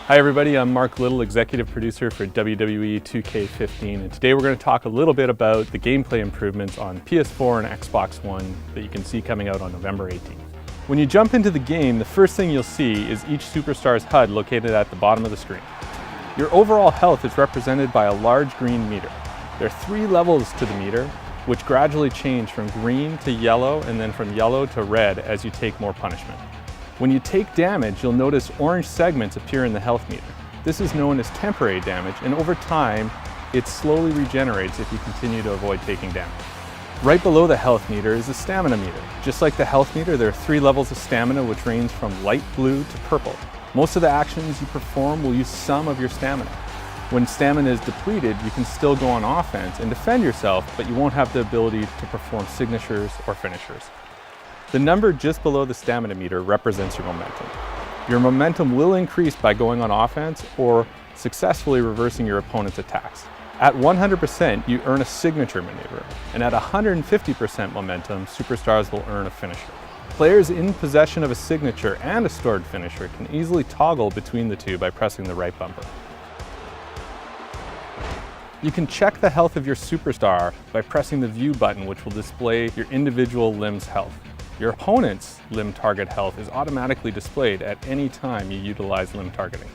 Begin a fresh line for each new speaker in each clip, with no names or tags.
Hi everybody, I'm Mark Little, Executive Producer for WWE 2K15, and today we're going to talk a little bit about the gameplay improvements on PS4 and Xbox One that you can see coming out on November 18th. When you jump into the game, the first thing you'll see is each superstar's HUD located at the bottom of the screen. Your overall health is represented by a large green meter. There are 3 levels to the meter, which gradually change from green to yellow and then from yellow to red as you take more punishment. When you take damage, you'll notice orange segments appear in the health meter. This is known as temporary damage, and over time, it slowly regenerates if you continue to avoid taking damage. Right below the health meter is the stamina meter. Just like the health meter, there are 3 levels of stamina which range from light blue to purple. Most of the actions you perform will use some of your stamina. When stamina is depleted, you can still go on offense and defend yourself, but you won't have the ability to perform signatures or finishers. The number just below the stamina meter represents your momentum. Your momentum will increase by going on offense or successfully reversing your opponent's attacks. At 100%, you earn a signature maneuver, and at 150% momentum, superstars will earn a finisher. Players in possession of a signature and a stored finisher can easily toggle between the two by pressing the right bumper. You can check the health of your superstar by pressing the view button, which will display your individual limb's health. Your opponent's limb target health is automatically displayed at any time you utilize limb targeting.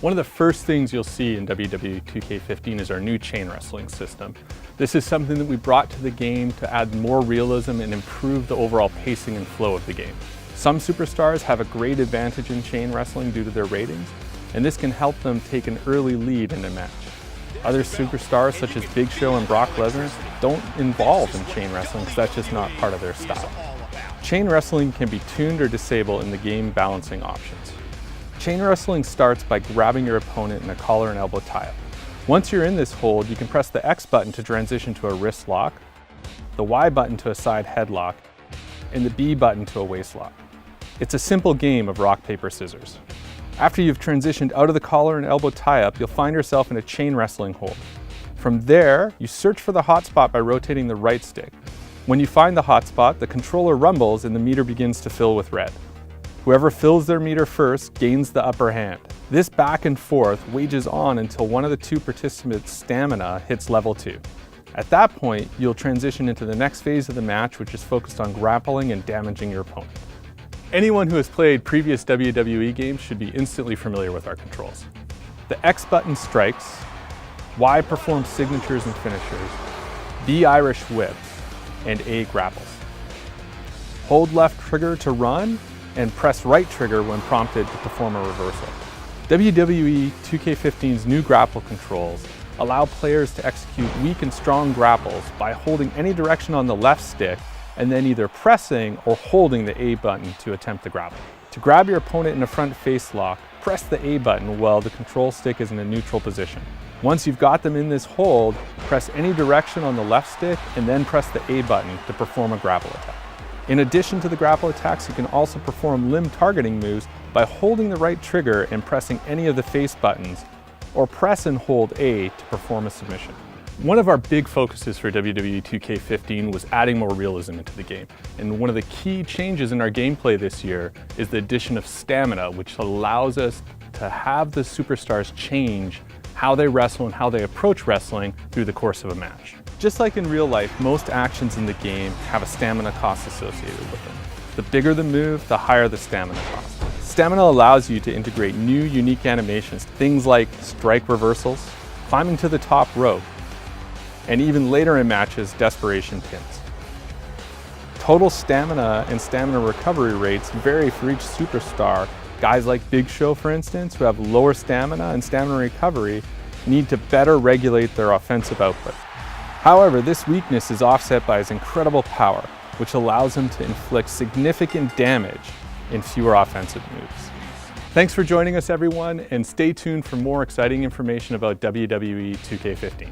One of the first things you'll see in WWE 2K15 is our new chain wrestling system. This is something that we brought to the game to add more realism and improve the overall pacing and flow of the game. Some superstars have a great advantage in chain wrestling due to their ratings, and this can help them take an early lead in a match. Other superstars such as Big Show and Brock Lesnar don't involve in chain wrestling because that's just not part of their style. Chain wrestling can be tuned or disabled in the game balancing options. Chain wrestling starts by grabbing your opponent in a collar and elbow tie-up. Once you're in this hold, you can press the X button to transition to a wrist lock, the Y button to a side headlock, and the B button to a waist lock. It's a simple game of rock, paper, scissors. After you've transitioned out of the collar and elbow tie-up, you'll find yourself in a chain wrestling hold. From there, you search for the hot spot by rotating the right stick. When you find the hot spot, the controller rumbles and the meter begins to fill with red. Whoever fills their meter first gains the upper hand. This back and forth wages on until one of the 2 participants' stamina hits level 2. At that point, you'll transition into the next phase of the match, which is focused on grappling and damaging your opponent. Anyone who has played previous WWE games should be instantly familiar with our controls. The X button strikes, Y performs signatures and finishers, B Irish whips, and A grapples. Hold left trigger to run, and press right trigger when prompted to perform a reversal. WWE 2K15's new grapple controls allow players to execute weak and strong grapples by holding any direction on the left stick and then either pressing or holding the A button to attempt the grapple. To grab your opponent in a front face lock, press the A button while the control stick is in a neutral position. Once you've got them in this hold, press any direction on the left stick and then press the A button to perform a grapple attack. In addition to the grapple attacks, you can also perform limb targeting moves by holding the right trigger and pressing any of the face buttons, or press and hold A to perform a submission. One of our big focuses for WWE 2K15 was adding more realism into the game. And one of the key changes in our gameplay this year is the addition of stamina, which allows us to have the superstars change how they wrestle and how they approach wrestling through the course of a match. Just like in real life, most actions in the game have a stamina cost associated with them. The bigger the move, the higher the stamina cost. Stamina allows you to integrate new, unique animations, things like strike reversals, climbing to the top rope, and even later in matches, desperation pins. Total stamina and stamina recovery rates vary for each superstar. Guys like Big Show, for instance, who have lower stamina and stamina recovery, need to better regulate their offensive output. However, this weakness is offset by his incredible power, which allows him to inflict significant damage in fewer offensive moves. Thanks for joining us, everyone, and stay tuned for more exciting information about WWE 2K15.